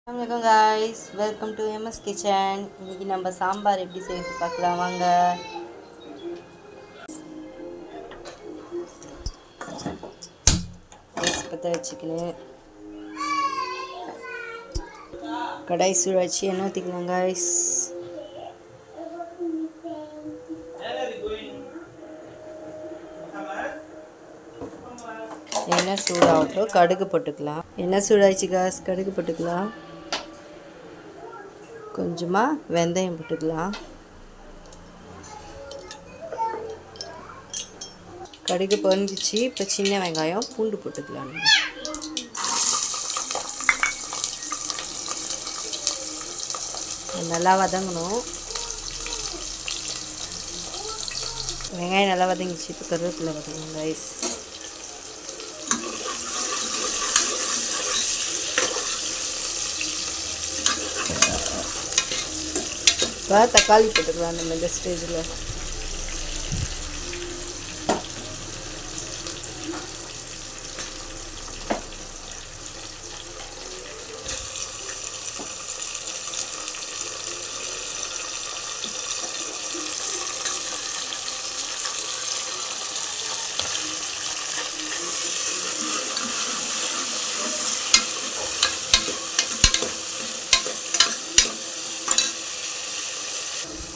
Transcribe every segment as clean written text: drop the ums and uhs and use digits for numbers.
வணக்கம் guys, welcome to MS kitchen. இன்னைக்கு நம்ம சாம்பார் எப்படி செய்யறது பார்க்கலாம் வாங்க. பற்ற வச்சுக்கணும், கடாய் சூடு வச்சு எண்ணெய் ஊற்றிக்கலாம் guys. எண்ணெய் சூடாகட்டும், கடுகு போட்டுக்கலாம். எண்ணெய் சூடாகிடுச்சு guys, கடுகு போட்டுக்கலாம். கொஞ்சமாக வெந்தயம் போட்டுக்கலாம். கடுகு பொரிஞ்சிச்சு. இப்போ சின்ன வெங்காயம் பூண்டு போட்டுக்கலாம். நல்லா வதங்கணும். வெங்காயம் நல்லா வதங்கிச்சு. இப்போ கருவேப்பிலை வதங்கணும் ரைஸ். இப்போ தக்காளி போட்டுக்கலாம் நம்ம இந்த ஸ்டேஜில்.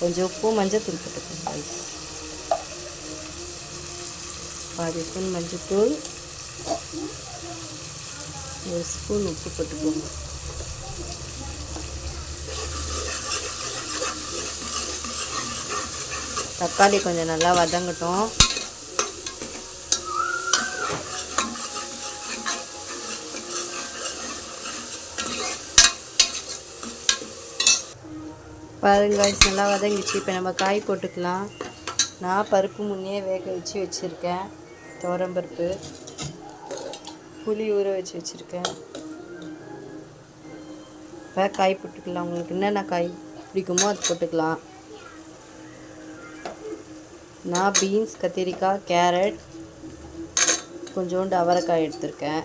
கொஞ்சம் உப்பு மஞ்சத்தூள் போட்டுக்கோங்க. பாதி ஸ்பூன் மஞ்சத்தூள், 1 ஸ்பூன் உப்பு போட்டுக்கோங்க. தக்காளி கொஞ்சம் நல்லா வதங்கட்டும். பாருங்க நல்லா வதங்கிச்சு. இப்போ நம்ம காய் போட்டுக்கலாம். நான் பருப்பு முன்னே வேக வச்சு வச்சுருக்கேன். துவரம்பருப்பு, புளி ஊற வச்சு வச்சுருக்கேன். இப்போ காய் போட்டுக்கலாம். உங்களுக்கு என்னென்ன காய் பிடிக்குமோ அது போட்டுக்கலாம். நான் பீன்ஸ், கத்திரிக்காய், கேரட், கொஞ்சோண்டு அவரைக்காய் எடுத்திருக்கேன்.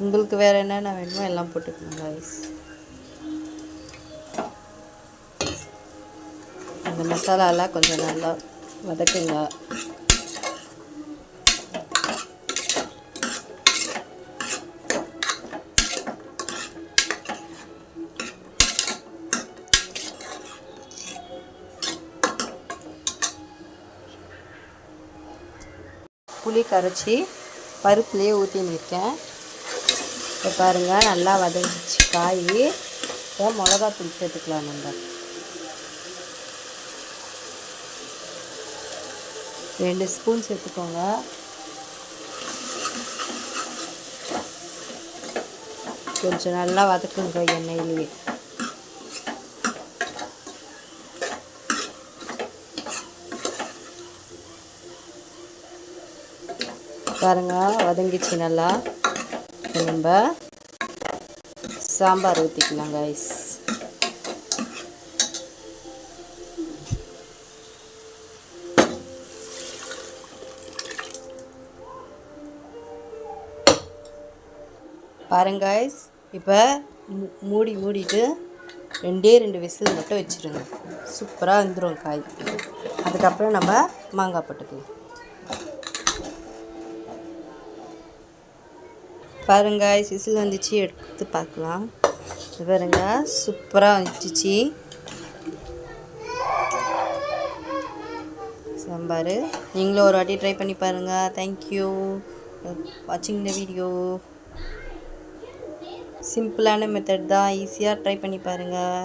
உங்களுக்கு வேறு என்னென்ன வேணுமோ எல்லாம் போட்டுக்கலாம் ரைஸ். இந்த மசாலாலாம் கொஞ்சம் நல்லா வதக்குங்க. புளி கரைச்சி பருப்புலேயே ஊற்றினிருக்கேன். இப்போ பாருங்கள் நல்லா வதங்கிச்சு காய். இப்போ மிளகாத்தூள் சேர்த்துக்கலாம். நம்ம 2 ஸ்பூன் சேர்த்துக்கோங்க. கொஞ்சம் நல்லா வதக்குங்க எண்ணெயிலேயே. பாருங்க வதங்கிச்சு நல்லா. நம்ம சாம்பார் ஊற்றிக்கலாம் கைஸ். பாருங்க கைஸ், இப்போ மூடிட்டு 2 விசில் மட்டும் வச்சுருங்க. சூப்பராக வந்துடும் காய். அதுக்கப்புறம் நம்ம மாங்காய் போட்டுக்கலாம். பாருங்க கைஸ், விசில் வந்துச்சு, எடுத்து பார்க்கலாம். பாருங்க சூப்பராக வந்துச்சு சாம்பார். நீங்களும் ஒரு வாட்டி ட்ரை பண்ணி பாருங்கள். தேங்க்யூ வாட்சிங் த வீடியோ. சிம்பிளான மெத்தட் தான், ஈஸியாக ட்ரை பண்ணி பாருங்கள்.